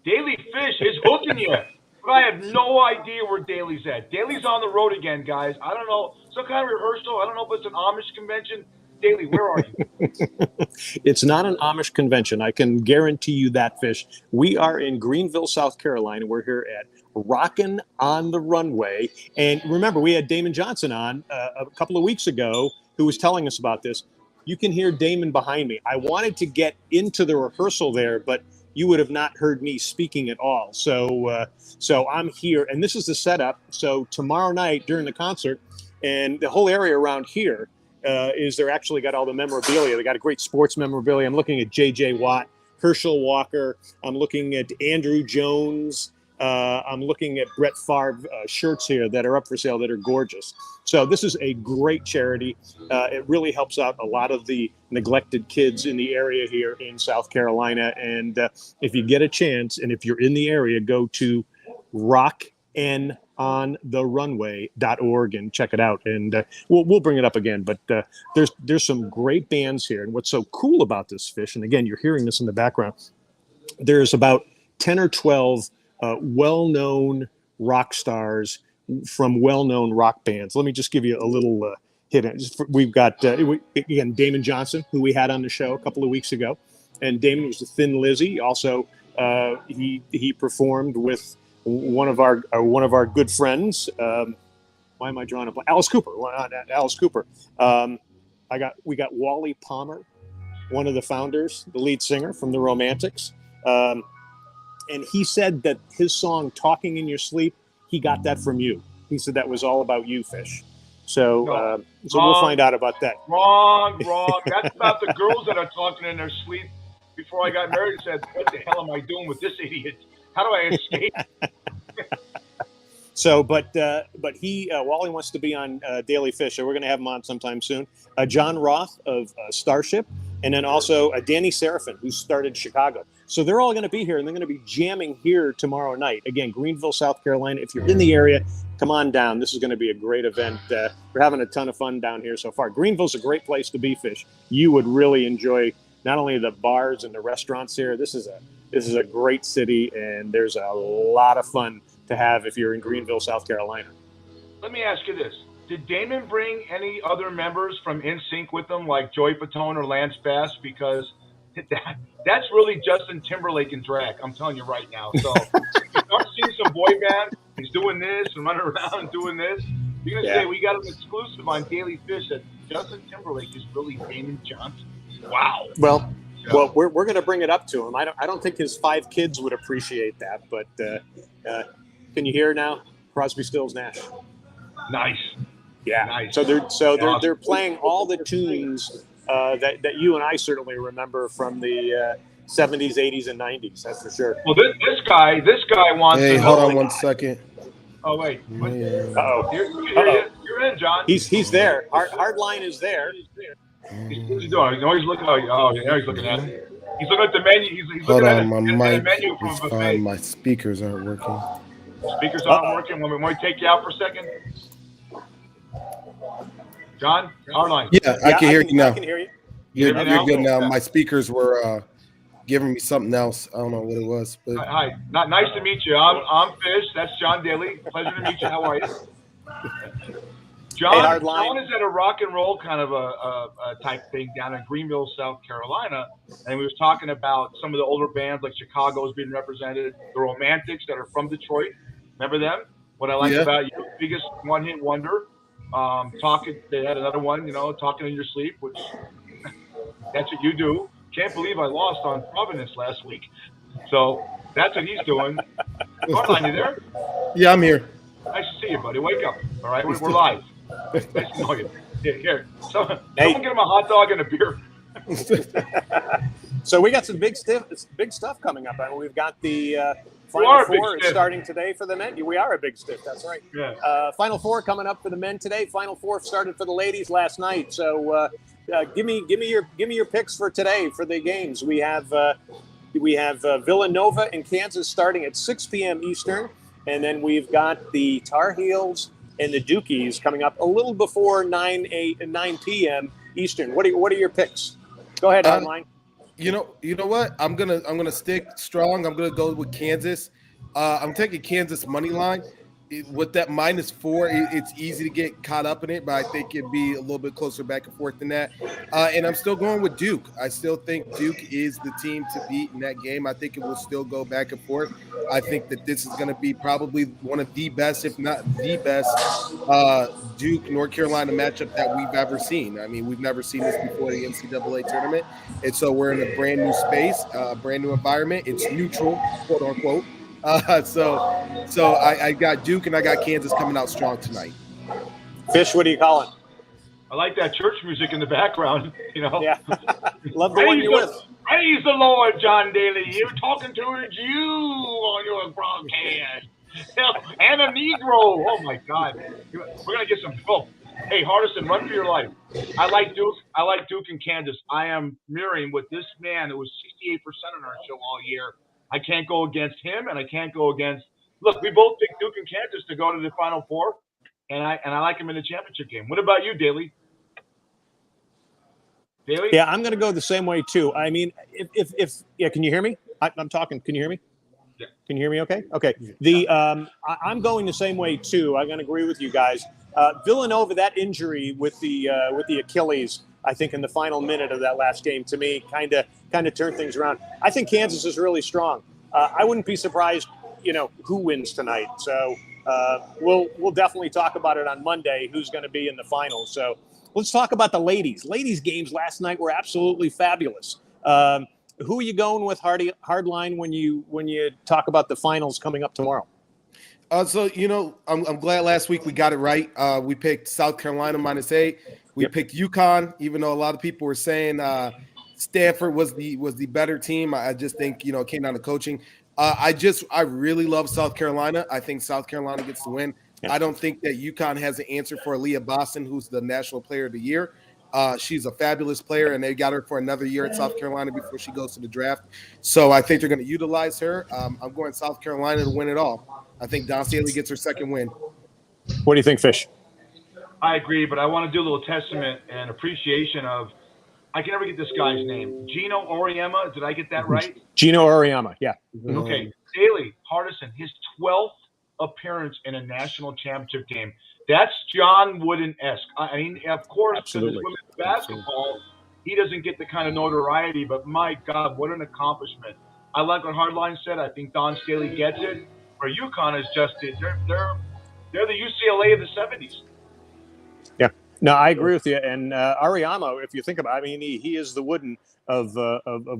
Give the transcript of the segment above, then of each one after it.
Daily Fish is hooking you. But I have no idea where Daly's at. Daly's on the road again, guys. I don't know. Some kind of rehearsal. I don't know if it's an Amish convention. Daly, where are you? It's not an Amish convention. I can guarantee you that, Fish. We are in Greenville, South Carolina. We're here at Rockin' on the Runway. And remember, we had Damon Johnson on a couple of weeks ago who was telling us about this. You can hear Damon behind me. I wanted to get into the rehearsal there, but you would have not heard me speaking at all. So I'm here, and this is the setup. So tomorrow night during the concert, and the whole area around here is they're actually got all the memorabilia. They got a great sports memorabilia. I'm looking at J.J. Watt, Herschel Walker. I'm looking at Andrew Jones. I'm looking at Brett Favre shirts here that are up for sale that are gorgeous. So this is a great charity. It really helps out a lot of the neglected kids in the area here in South Carolina. And if you get a chance, and if you're in the area, go to rockinontherunway.org and check it out. And we'll bring it up again. But there's some great bands here. And what's so cool about this, Fish, and again, you're hearing this in the background, there's about 10 or 12 well-known rock stars from well-known rock bands. Let me just give you a little hit. We've got, again, Damon Johnson, who we had on the show a couple of weeks ago. And Damon was the Thin Lizzy. Also, he performed with one of our good friends. Why am I drawing a blank? Alice Cooper. Alice Cooper. We got Wally Palmer, one of the founders, the lead singer from the Romantics. And he said that his song "Talking in Your Sleep," he got that from you. He said that was all about you, Fish. So we'll find out about that. Wrong. That's about the girls that are talking in their sleep. Before I got married, I said, "What the hell am I doing with this idiot? How do I escape?" So, but Wally wants to be on Daily Fish, so we're going to have him on sometime soon. John Roth of Starship, and then also Danny Seraphin, who started Chicago. So they're all going to be here, and they're going to be jamming here tomorrow night. Again, Greenville, South Carolina. If you're in the area, come on down. This is going to be a great event. We're having a ton of fun down here so far. Greenville's a great place to be, Fish. You would really enjoy not only the bars and the restaurants here. This is a great city, and there's a lot of fun to have if you're in Greenville, South Carolina. Let me ask you this. Did Damon bring any other members from NSYNC with him, like Joey Fatone or Lance Bass? Because that's really Justin Timberlake in drag, I'm telling you right now. So if you start seeing some boy band, he's doing this and running around and doing this, you're going to say we got an exclusive on Daily Fish that Justin Timberlake is really Damon Johnson. Wow. Well, we're going to bring it up to him. I don't think his 5 kids would appreciate that, but can you hear now? Crosby, Stills, Nash. Nice. Yeah. Nice. So they're playing all the tunes that you and I certainly remember from the 70s, 80s, and 90s. That's for sure. Well, this guy wants. Hey, hold on one second. Oh wait. Uh-oh. You're in, John. He's there. Hardline is there. He's doing. He's always looking. Oh, yeah, he's looking at it. He's looking at the menu. He's looking at my the mic menu from a is buffet. fine. My speakers aren't working. Speakers aren't working. Let me take you out for a second. John, Hardline. Yeah, I can hear you now. I can hear you. You're good now. My speakers were giving me something else. I don't know what it was. But Hi. Nice to meet you. I'm Fish. That's John Daly. Pleasure to meet you. How are you? John is at a rock and roll kind of a type thing down in Greenville, South Carolina, and we was talking about some of the older bands like Chicago's being represented, the Romantics that are from Detroit. Remember them? What I like about you, biggest one-hit wonder. They had another one, Talking in Your Sleep, which that's what you do. Can't believe I lost on Providence last week. So that's what he's doing. Hardline, you there? Yeah, I'm here. Nice to see you, buddy. Wake up. All right, we're live. Nice to know you. Here. Someone get him a hot dog and a beer. So we got some big stuff coming up. I mean, we've got the Final Four starting today for the men. We are a big stiff. That's right. Yeah. Final Four coming up for the men today. Final Four started for the ladies last night. So give me your picks for today for the games. We have Villanova and Kansas starting at 6 p.m. Eastern, and then we've got the Tar Heels and the Dukies coming up a little before 9 p.m. Eastern. What are your picks? Go ahead, Hardline. You know what? I'm gonna stick strong. I'm gonna go with Kansas. I'm taking Kansas money line. With that -4, it's easy to get caught up in it, but I think it'd be a little bit closer back and forth than that. And I'm still going with Duke. I still think Duke is the team to beat in that game. I think it will still go back and forth. I think that this is going to be probably one of the best, if not the best, uh, Duke North Carolina matchup that we've ever seen. I mean, we've never seen this before the NCAA tournament, and so we're in a brand new space, brand new environment. It's neutral, quote unquote. So I got Duke and I got Kansas coming out strong tonight. Fish, what are you calling? I like that church music in the background. Yeah, love the one you're with. Praise the Lord, John Daly. You're talking to a Jew on your broadcast. And a Negro. Oh, my God. We're going to get some filth. Hey, Hardison, run for your life. I like Duke. I like Duke and Kansas. I am mirroring with this man who was 68% on our show all year. I can't go against him, and I can't go against – look, we both picked Duke and Kansas to go to the Final Four, and I like him in the championship game. What about you, Daly? Daly? Yeah, I'm going to go the same way, too. I mean, if can you hear me? I'm talking. Can you hear me? Yeah. Can you hear me okay? Okay. I'm going the same way, too. I'm going to agree with you guys. Villanova, that injury with the Achilles, I think in the final minute of that last game, to me, kind of turned things around. I think Kansas is really strong. I wouldn't be surprised, who wins tonight. So we'll definitely talk about it on Monday, who's going to be in the finals. So let's talk about the ladies. Ladies games last night were absolutely fabulous. Who are you going with, Hardline, when you talk about the finals coming up tomorrow? So I'm glad last week we got it right. We picked South Carolina -8. We picked UConn, even though a lot of people were saying Stanford was the better team. I just think it came down to coaching. I really love South Carolina. I think South Carolina gets the win. Yeah. I don't think that UConn has an answer for Aaliyah Boston, who's the National Player of the Year. She's a fabulous player, and they got her for another year at South Carolina before she goes to the draft. So I think they're going to utilize her. I'm going South Carolina to win it all. I think Don Staley gets her second win. What do you think, Fish? I agree, but I want to do a little testament and appreciation of – I can never get this guy's name. Gino Auriemma. Did I get that right? Gino Auriemma, yeah. Okay. Daly, Hardison, his 12th appearance in a national championship game. That's John Wooden-esque. I mean, of course, because it's women's basketball, he doesn't get the kind of notoriety, but my God, what an accomplishment. I like what Hardline said. I think Don Staley gets it. For UConn is just they're the UCLA of the 70s. Yeah, no, I agree with you. And Auriemma, if you think about it, I mean, he is the Wooden of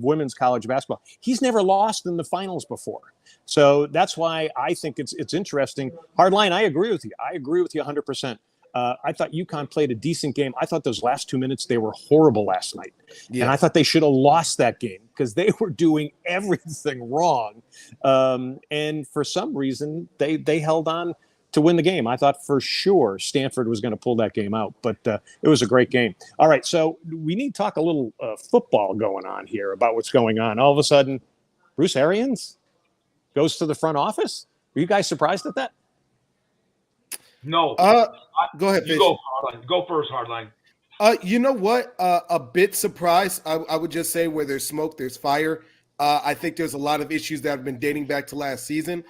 women's college basketball. He's never lost in the finals before, so that's why I think it's interesting. Hardline, I agree with you. I agree with you 100%. I thought UConn played a decent game. I thought those last 2 minutes, they were horrible last night. Yeah. And I thought they should have lost that game because they were doing everything wrong. And for some reason, they held on to win the game. I thought for sure Stanford was going to pull that game out, but it was a great game. All right, so we need to talk a little football going on here about what's going on. All of a sudden, Bruce Arians goes to the front office. Are you guys surprised at that? No. Go ahead, Fish. Go first, Hardline. You know what? A bit surprised. I would just say where there's smoke, there's fire. I think there's a lot of issues that have been dating back to last season.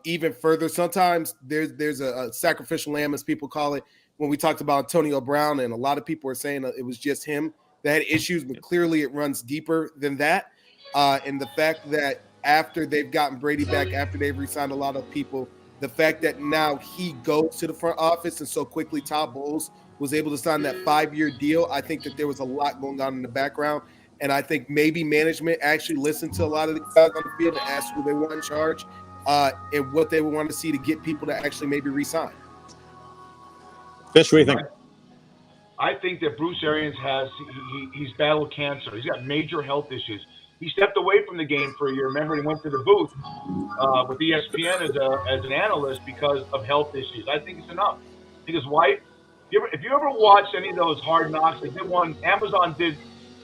Even further, sometimes there's a sacrificial lamb, as people call it, when we talked about Antonio Brown, and a lot of people are saying it was just him that had issues, but clearly it runs deeper than that. And the fact that after they've gotten Brady back, after they've re-signed a lot of people, the fact that now he goes to the front office and so quickly Todd Bowles was able to sign that 5-year deal, I think that there was a lot going on in the background. And I think maybe management actually listened to a lot of the guys on the field and asked who they want in charge and what they would want to see to get people to actually maybe re-sign. Fish, what do you think? I think that Bruce Arians he's battled cancer. He's got major health issues. He stepped away from the game for a year. Remember, he went to the booth with ESPN as an analyst because of health issues. I think it's enough. I think his wife, if you ever watched any of those Hard Knocks, they did one. Amazon did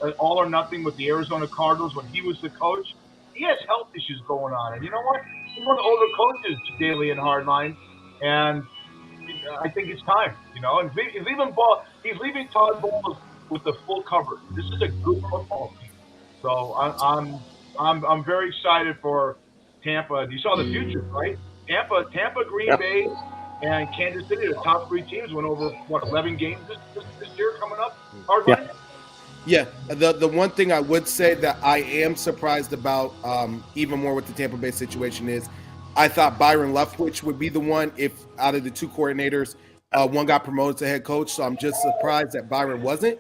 an All or Nothing with the Arizona Cardinals when he was the coach. He has health issues going on. And you know what? He's one of the older coaches, Daly and Hardline. And I think it's time, And he's leaving Todd Bowles with the full cover. This is a good football team. So I'm very excited for Tampa. You saw the futures, right? Tampa, Green Yeah. Bay, and Kansas City, the top three teams, went over what 11 games this year coming up. Yeah. Hardline. Yeah, the one thing I would say that I am surprised about, even more with the Tampa Bay situation, is I thought Byron Leftwich would be the one if out of the two coordinators, one got promoted to head coach. So I'm just surprised that Byron wasn't.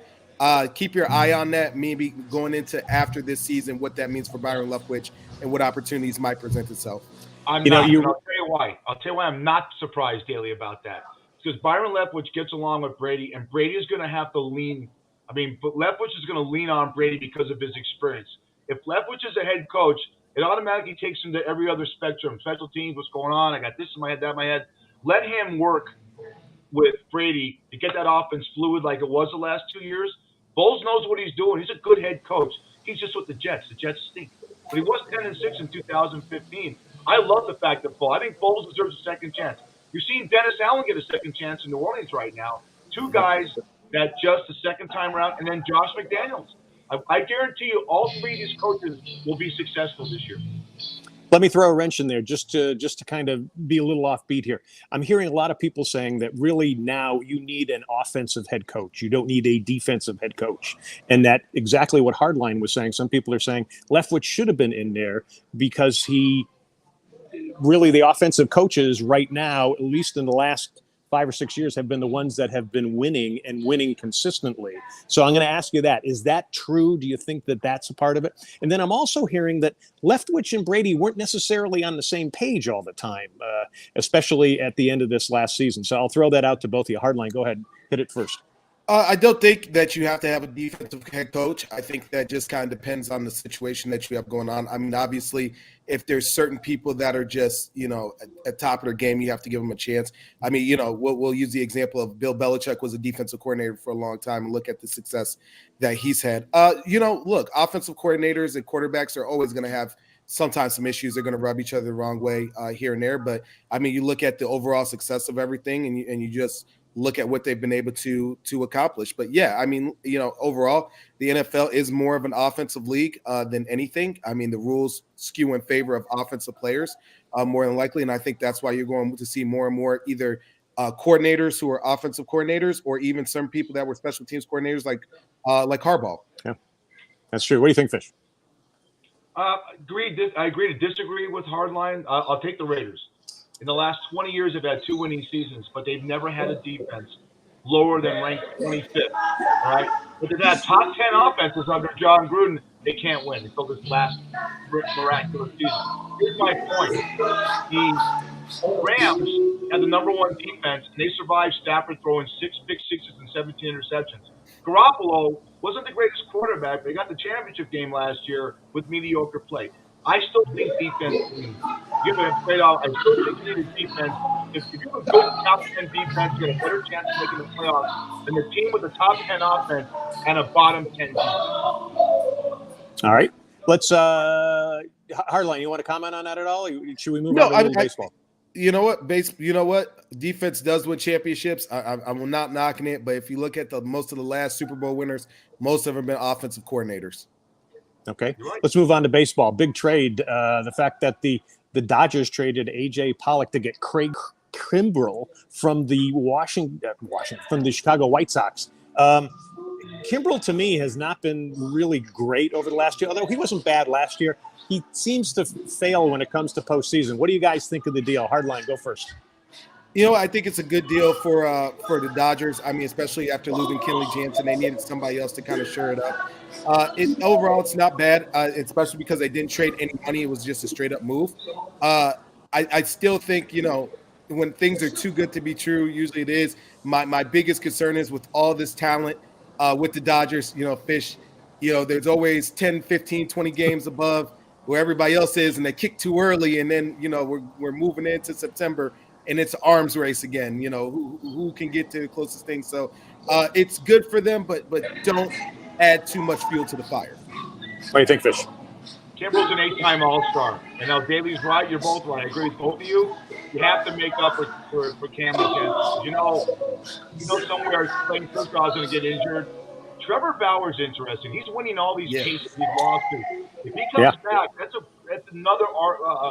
Keep your eye on that. Maybe going into after this season, what that means for Byron Leftwich and what opportunities might present itself. I'm You know, not, and you I'll tell you why. I'll tell you why I'm not surprised, Daly, about that. Because Byron Leftwich gets along with Brady, and Brady is going to have to lean. I mean, but Leftwich is going to lean on Brady because of his experience. If Leftwich is a head coach, it automatically takes him to every other spectrum, special teams, what's going on. I got this in my head, that in my head. Let him work with Brady to get that offense fluid like it was the last 2 years. Bowles knows what he's doing. He's a good head coach. He's just with the Jets. The Jets stink. But he was 10-6 in 2015. I love the fact that I think Bowles deserves a second chance. You're seeing Dennis Allen get a second chance in New Orleans right now. Two guys that just the second time around, and then Josh McDaniels. I guarantee you, all three of these coaches will be successful this year. let me throw a wrench in there just to kind of be a little offbeat here. I'm hearing a lot of people saying that really now you need an offensive head coach. You don't need a defensive head coach. And that exactly what Hardline was saying. Some people are saying Leftwich should have been in there because he really the offensive coaches right now, at least in the last 5 or 6 years, have been the ones that have been winning and winning consistently. So I'm going to ask you that. Is that true? Do you think that that's a part of it? And then I'm also hearing that Leftwich and Brady weren't necessarily on the same page all the time, especially at the end of this last season. So I'll throw that out to both of you. Hardline, go ahead. Hit it first. I don't think that you have to have a defensive head coach. I think that just kind of depends on the situation that you have going on. I mean, obviously, if there's certain people that are just, at top of their game, you have to give them a chance. I mean, we'll use the example of Bill Belichick was a defensive coordinator for a long time and look at the success that he's had. Look, offensive coordinators and quarterbacks are always going to have sometimes some issues. They're going to rub each other the wrong way here and there. But, I mean, you look at the overall success of everything and you just – look at what they've been able to accomplish. But yeah, I mean, overall, the NFL is more of an offensive league than anything. I mean, the rules skew in favor of offensive players more than likely, and I think that's why you're going to see more and more either coordinators who are offensive coordinators, or even some people that were special teams coordinators, like Harbaugh. Yeah, that's true. What do you think, Fish? I agree to disagree with Hardline. I'll take the Raiders. In the last 20 years, they've had 2 winning seasons, but they've never had a defense lower than ranked 25th. All right, but they've had top 10 offenses under John Gruden. They can't win until this last miraculous season. Here's my point: the Rams had the number 1 defense, and they survived Stafford throwing 6 pick sixes and 17 interceptions. Garoppolo wasn't the greatest quarterback, but he got the championship game last year with mediocre play. I still think defense wins. You have to play it out. I still think you need a defense. If you have a good top 10 defense, you have a better chance of making the playoffs than the team with a top 10 offense and a bottom 10 defense. All right. Let's Hardline, you want to comment on that at all? Should we move on to baseball? You know what? Defense does win championships. I'm not knocking it, but if you look at most of the last Super Bowl winners, most of them have been offensive coordinators. Okay, let's move on to baseball. Big trade. The fact that the Dodgers traded A.J. Pollock to get Craig Kimbrell from the from the Chicago White Sox. Kimbrell, to me, has not been really great over the last year, although he wasn't bad last year. He seems to fail when it comes to postseason. What do you guys think of the deal? Hardline, go first. I think it's a good deal for the Dodgers. I mean, especially after losing Kenley Jansen, they needed somebody else to kind of shore it up. Overall, it's not bad, especially because they didn't trade any money. It was just a straight up move. I still think, when things are too good to be true, usually it is. My biggest concern is with all this talent with the Dodgers, Fish, there's always 10, 15, 20 games above where everybody else is, and they kick too early. And then, we're moving into September. And it's an arms race again, who can get to the closest thing. So it's good for them, but don't add too much fuel to the fire. What do you think, Fish? Kimbrell's an 8-time All-Star. And now Daly's right. You're both right. I agree with both of you. You have to make up for Cameron Jansen. Somewhere Clayton Kershaw is going to get injured. Trevor Bauer's interesting. He's winning all these Yeah. cases he's lost to. If he comes back, that's another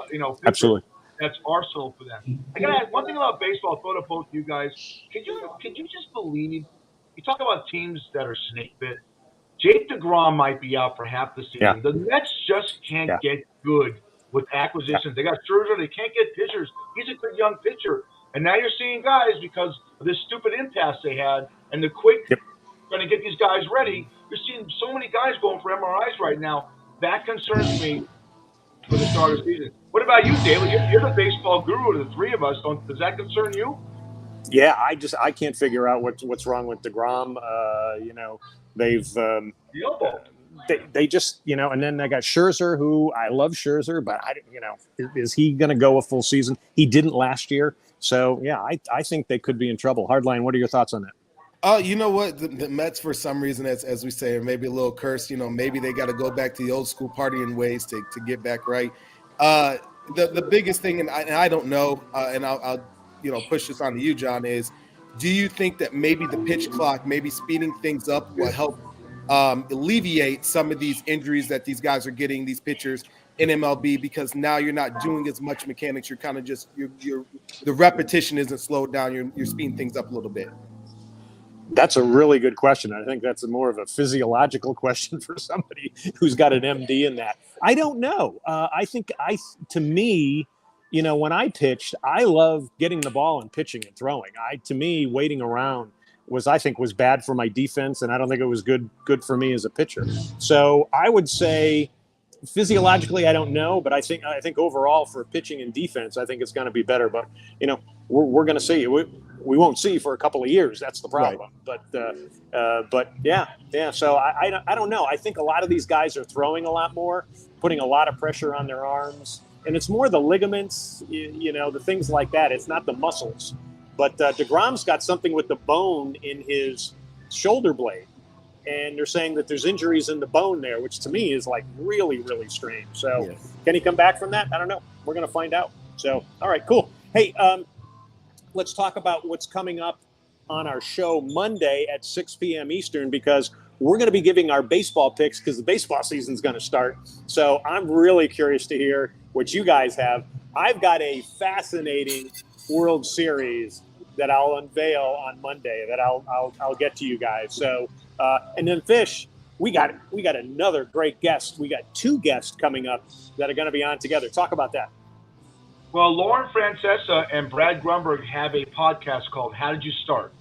pitcher Absolutely. that's arsenal for them. I gotta ask one thing about baseball. I'll throw to both you guys. Could you just believe? You talk about teams that are snake bit. Jake DeGrom might be out for half the season. Yeah. The Mets just can't get good with acquisitions. They got Scherzer. They can't get pitchers. He's a good young pitcher. And now you're seeing guys because of this stupid impasse they had and the quick going to get these guys ready. You're seeing so many guys going for MRIs right now. That concerns me for the start of the season. What about you, David? You're the baseball guru of the three of us. Does that concern you? Yeah, I can't figure out what's wrong with DeGrom. They've they just and then they got Scherzer, who I love Scherzer, but is he going to go a full season? He didn't last year, so yeah, I think they could be in trouble. Hardline, what are your thoughts on that? You know what? The Mets, for some reason, as we say, are maybe a little cursed. Maybe they got to go back to the old school partying ways to get back right. The biggest thing, and I don't know, and I'll push this on to you, John, is do you think that maybe the pitch clock, maybe speeding things up will help alleviate some of these injuries that these guys are getting, these pitchers in MLB, because now you're not doing as much mechanics. You're kind of just the repetition isn't slowed down. You're speeding things up a little bit. That's a really good question. I think that's more of a physiological question for somebody who's got an MD in that. I don't know. To me, when I pitched, I love getting the ball and pitching and throwing. To me, waiting around was bad for my defense, and I don't think it was good for me as a pitcher. So I would say physiologically, I don't know, but I think overall for pitching and defense, I think it's going to be better. But we're going to see. We won't see for a couple of years. That's the problem. Right. But yeah. So I don't know. I think a lot of these guys are throwing a lot more, putting a lot of pressure on their arms, and it's more the ligaments, the things like that. It's not the muscles. But DeGrom's got something with the bone in his shoulder blade, and they're saying that there's injuries in the bone there, which to me is like really, really strange. So Can he come back from that? I don't know. We're going to find out. So, all right, cool. Hey, let's talk about what's coming up on our show Monday at 6 p.m. Eastern, because we're going to be giving our baseball picks because the baseball season's going to start. So I'm really curious to hear what you guys have. I've got a fascinating World Series that I'll unveil on Monday that I'll get to you guys. So and then Fish, we got another great guest. We got two guests coming up that are going to be on together. Talk about that. Well, Lauren Francesa and Brad Grunberg have a podcast called How Did You Start?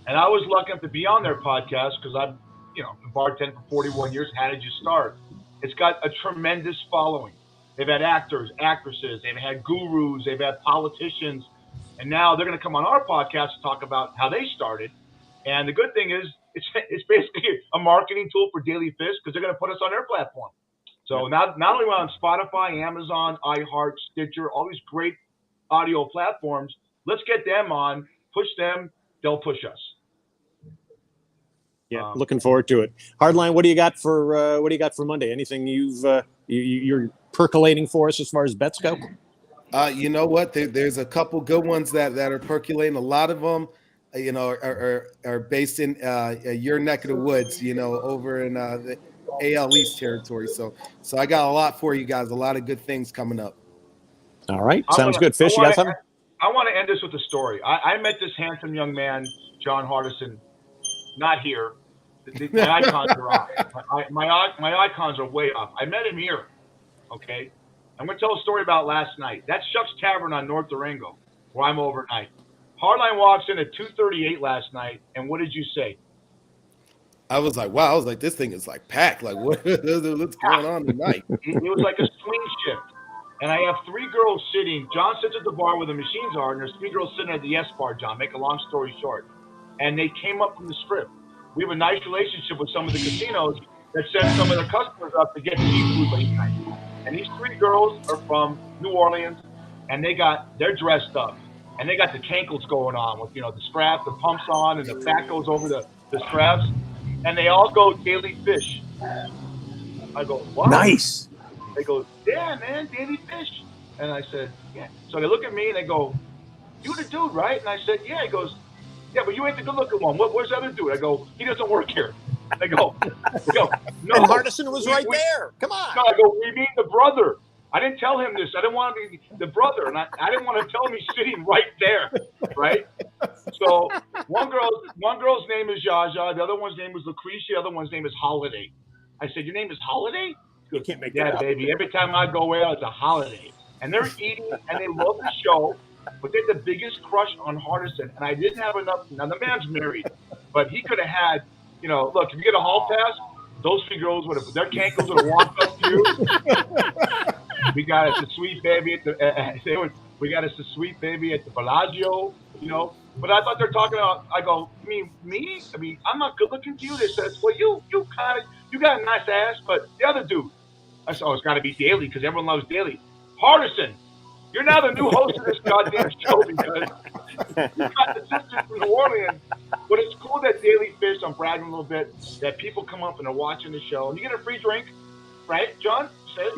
And I was lucky enough to be on their podcast because I've been bartending for 41 years. How did you start? It's got a tremendous following. They've had actors, actresses, they've had gurus, they've had politicians, and now they're going to come on our podcast to talk about how they started. And the good thing is it's basically a marketing tool for Daily Fish because they're going to put us on their platform. So not only we're on Spotify, Amazon, iHeart, Stitcher, all these great audio platforms, let's get them on, push them, they'll push us. Yeah, looking forward to it. Hardline, what do you got for Monday? Anything you're percolating for us as far as bets go? You know what? There's a couple good ones that are percolating. A lot of them, are based in your neck of the woods. Over in the AL East territory. So I got a lot for you guys. A lot of good things coming up. All right, sounds good. Fish, you got something? I want to end this with a story. I met this handsome young man, John Hardison. Not here. My icons are off. My icons are way off. I met him here. Okay. I'm going to tell a story about last night. That's Chuck's Tavern on North Durango, where I'm overnight. Hardline walks in at 2:38 last night, and what did you say? I was like, wow. I was like, this thing is like packed. Like, what's going on tonight? It was like a swing shift. And I have three girls sitting. John sits at the bar where the machines are, and there's three girls sitting at the S bar, John. Make a long story short. And they came up from the Strip. We have a nice relationship with some of the casinos that send some of their customers up to get seafood late night. And these three girls are from New Orleans, and they're dressed up. And they got the cankles going on with, the strap, the pumps on, and the fat goes over the straps. And they all go Daily Fish. I go, what? Nice. They go, yeah, man, Daily Fish. And I said, yeah. So they look at me and they go, you the dude, right? And I said, yeah. He goes, yeah, but you ain't the good-looking one. Where's the other dude? I go, he doesn't work here. I go, no. And Hardison was right there. Come on. No, I go, we mean the brother. I didn't tell him this. I didn't want to be the brother, and I didn't want to tell him he's sitting right there, right? So one girl's name is Jaja, the other one's name is Lucretia, the other one's name is Holiday. I said, your name is Holiday? You can't make that up. Yeah, baby. Every time I go out, it's a holiday. And they're eating, and they love the show, but they have the biggest crush on Hardison, and I didn't have enough. Now, the man's married, but he could have had, look, if you get a hall pass, those three girls would have, their cankles would have walked up to you. We got us a sweet baby at the. We got us a sweet baby at the Bellagio, But I thought they're talking about. I go, you mean me? I mean, I'm not good looking to you. They says, well, you got a nice ass, but the other dude. I said, oh, it's got to be Daly because everyone loves Daly. Hardison, you're now the new host of this goddamn show because you got the sisters from New Orleans. But it's cool that Daily Fish. I'm bragging a little bit that people come up and are watching the show, and you get a free drink, right, John?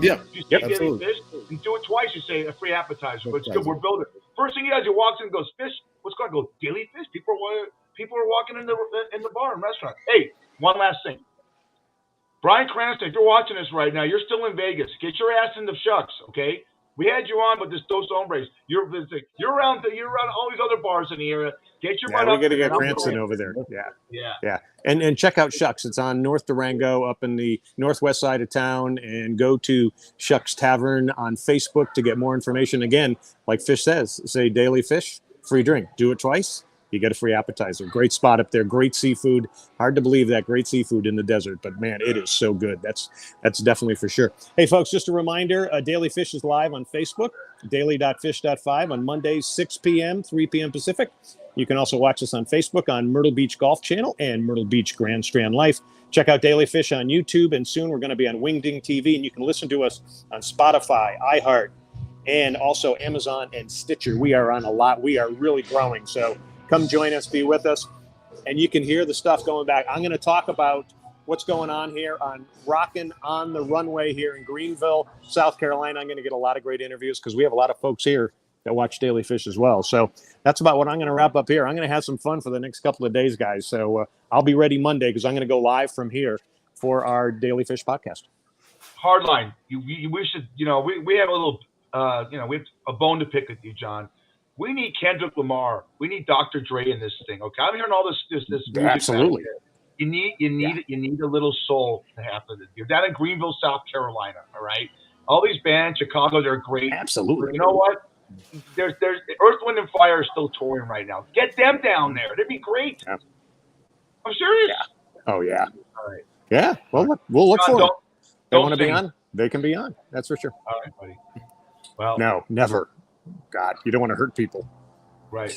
Yeah. You say Daily Fish, and do it twice. You say a free appetizer. But it's good. We're building. First thing he does, he walks in and goes, Fish. What's going on? Go Daily Fish. People are walking in the bar and restaurant. Hey, one last thing. Brian Cranston, if you're watching this right now, you're still in Vegas. Get your ass in the shucks, okay? We had you on, but this Dos Hombres. You're around all these other bars in the area. Get your butt up. We got to get Cranston over there. Yeah. And check out Shucks. It's on North Durango, up in the northwest side of town. And go to Shucks Tavern on Facebook to get more information. Again, like Fish says, say Daily Fish, free drink. Do it twice. You get a free appetizer. Great spot up there. Great seafood. Hard to believe that great seafood in the desert, but man, it is so good. That's definitely for sure. Hey, folks, just a reminder, Daily Fish is live on Facebook, daily.fish.5 on Mondays, 6 p.m., 3 p.m. Pacific. You can also watch us on Facebook on Myrtle Beach Golf Channel and Myrtle Beach Grand Strand Life. Check out Daily Fish on YouTube, and soon we're going to be on Wingding TV, and you can listen to us on Spotify, iHeart, and also Amazon and Stitcher. We are on a lot. We are really growing, so come join us, be with us, and you can hear the stuff going back. I'm going to talk about what's going on here on Rockin' on the Runway here in Greenville, South Carolina. I'm going to get a lot of great interviews because we have a lot of folks here that watch Daily Fish as well. So that's about what I'm going to wrap up here. I'm going to have some fun for the next couple of days, guys. So I'll be ready Monday because I'm going to go live from here for our Daily Fish podcast. Hardline. We should, we have a little, we have a bone to pick with you, John. We need Kendrick Lamar. We need Dr. Dre in this thing. Okay, I'm hearing all this music. Absolutely. You need a little soul to happen. You're down in Greenville, South Carolina. All right. All these bands, Chicago, they're great. Absolutely. You know what? There's Earth, Wind, and Fire is still touring right now. Get them down there. That'd be great. Yeah. I'm serious. Yeah. Oh yeah. All right. Yeah. Well, we'll look for them. They want to be on. They can be on. That's for sure. All right, buddy. Well, no, never. God, you don't want to hurt people. Right.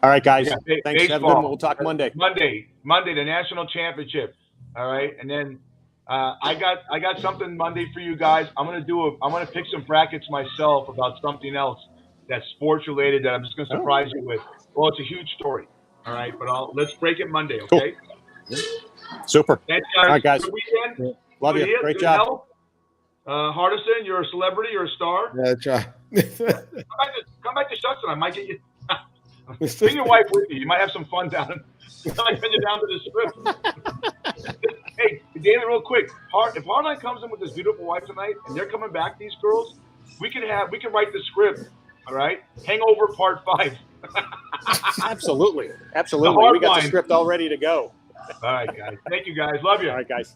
All right, guys. Yeah, thanks. Baseball. Have a good one. We'll talk Monday. Monday, the national championship. All right, and then I got something Monday for you guys. I'm gonna pick some brackets myself about something else that's sports related that I'm just gonna surprise you with. Well, it's a huge story. All right, but let's break it Monday, okay? Cool. Super. Thanks, guys. All right, guys. Good weekend. Love you. Great job. Help. Hardison, you're a celebrity. You're a star. Yeah, try. Come back to Shucks, and I might get you. Bring your wife with you. You might have some fun down. I might send you down to the strip. Hey, David, real quick. If Hardline comes in with this beautiful wife tonight, and they're coming back, these girls, we can write the script. All right, Hangover Part 5. Absolutely. We got the script all ready to go. All right, guys. Thank you, guys. Love you. All right, guys.